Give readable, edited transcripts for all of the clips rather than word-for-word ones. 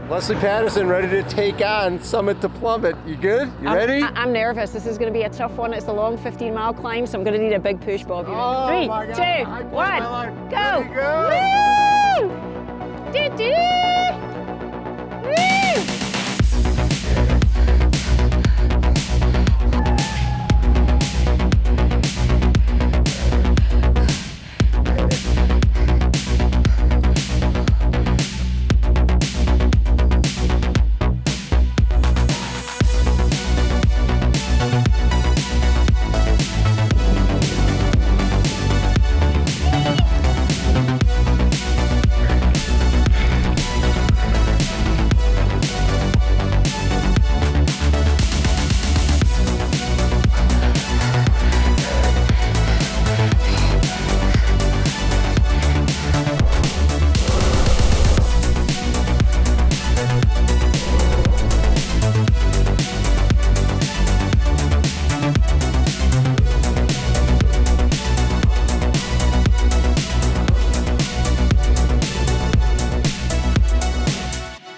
Lesley Paterson ready to take on Summit to Plummet. You good? You ready? I'm nervous. This is going to be a tough one. It's a long 15-mile climb, so I'm going to need a big push, Bob. Oh, 3, my God. 2, I 1, go! go! Woo! Doo-doo! Woo!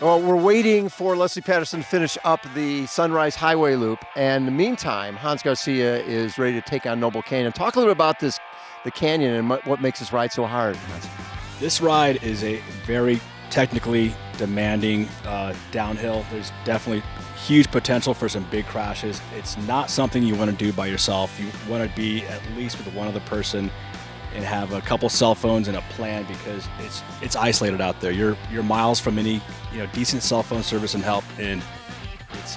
Well, we're waiting for Lesley Paterson to finish up the Sunrise Highway Loop, and in the meantime, Hans Garcia is ready to take on Noble Canyon. Talk a little bit about the canyon and what makes this ride so hard, Hans. This ride is a very technically demanding downhill. There's definitely huge potential for some big crashes. It's not something you want to do by yourself. You want to be at least with one other person and have a couple cell phones and a plan, because it's isolated out there. You're miles from any decent cell phone service and help, and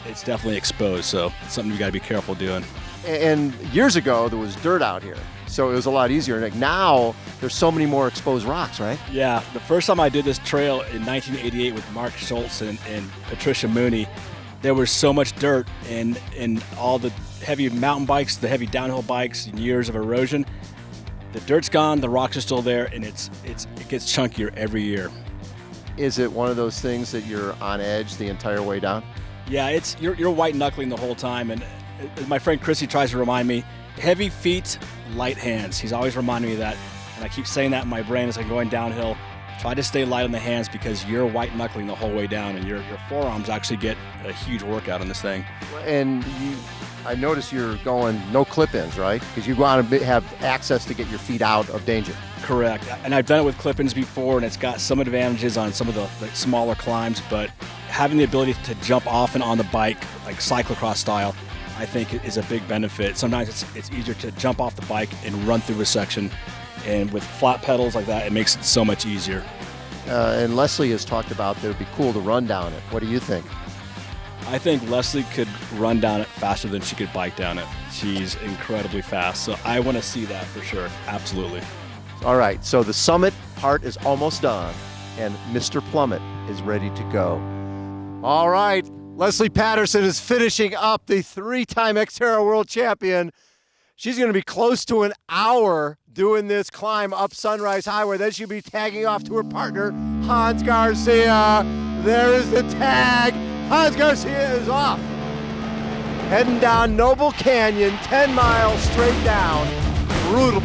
it's definitely exposed. So it's something you got to be careful doing. And years ago there was dirt out here, so it was a lot easier. Like now there's so many more exposed rocks, right? Yeah, the first time I did this trail in 1988 with Mark Schultz and Patricia Mooney, there was so much dirt and all the heavy mountain bikes, the heavy downhill bikes, and years of erosion. The dirt's gone, the rocks are still there, and it gets chunkier every year. Is it one of those things that you're on edge the entire way down? Yeah, you're white knuckling the whole time, and as my friend Chrissy tries to remind me, heavy feet, light hands. He's always reminding me of that, and I keep saying that in my brain as I'm going downhill. Try to stay light on the hands, because you're white knuckling the whole way down, and your forearms actually get a huge workout on this thing. And I notice you're going no clip-ins, right? Because you want to have access to get your feet out of danger. Correct, and I've done it with clip-ins before, and it's got some advantages on some of the smaller climbs, but having the ability to jump off and on the bike, like cyclocross style, I think is a big benefit. Sometimes it's easier to jump off the bike and run through a section, and with flat pedals like that, it makes it so much easier. And Lesley has talked about that it would be cool to run down it. What do you think? I think Lesley could run down it faster than she could bike down it. She's incredibly fast, so I want to see that for sure, absolutely. All right, so the summit part is almost done, and Mr. Plummet is ready to go. All right, Lesley Paterson is finishing up, the 3-time Xterra World Champion. She's going to be close to an hour doing this climb up Sunrise Highway. Then she'll be tagging off to her partner, Hans Garcia. There is the tag. Hans Garcia is off. Heading down Noble Canyon, 10 miles straight down. Brutal.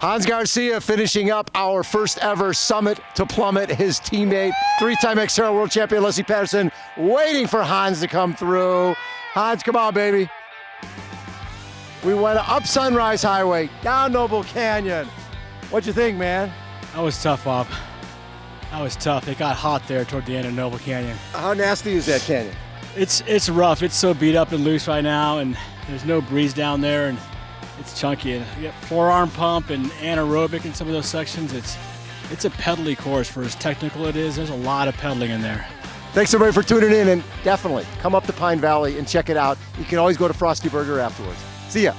Hans Garcia finishing up our first ever summit to Plummet. His teammate, three-time Xterra World Champion Lesley Paterson, waiting for Hans to come through. Hans, come on, baby. We went up Sunrise Highway, down Noble Canyon. What'd you think, man? That was tough, Bob. That was tough. It got hot there toward the end of Noble Canyon. How nasty is that canyon? It's rough. It's so beat up and loose right now, and there's no breeze down there, and it's chunky. And you get forearm pump and anaerobic in some of those sections. It's a pedally course for as technical it is. There's a lot of pedaling in there. Thanks everybody for tuning in, and definitely come up to Pine Valley and check it out. You can always go to Frosty Burger afterwards. See ya.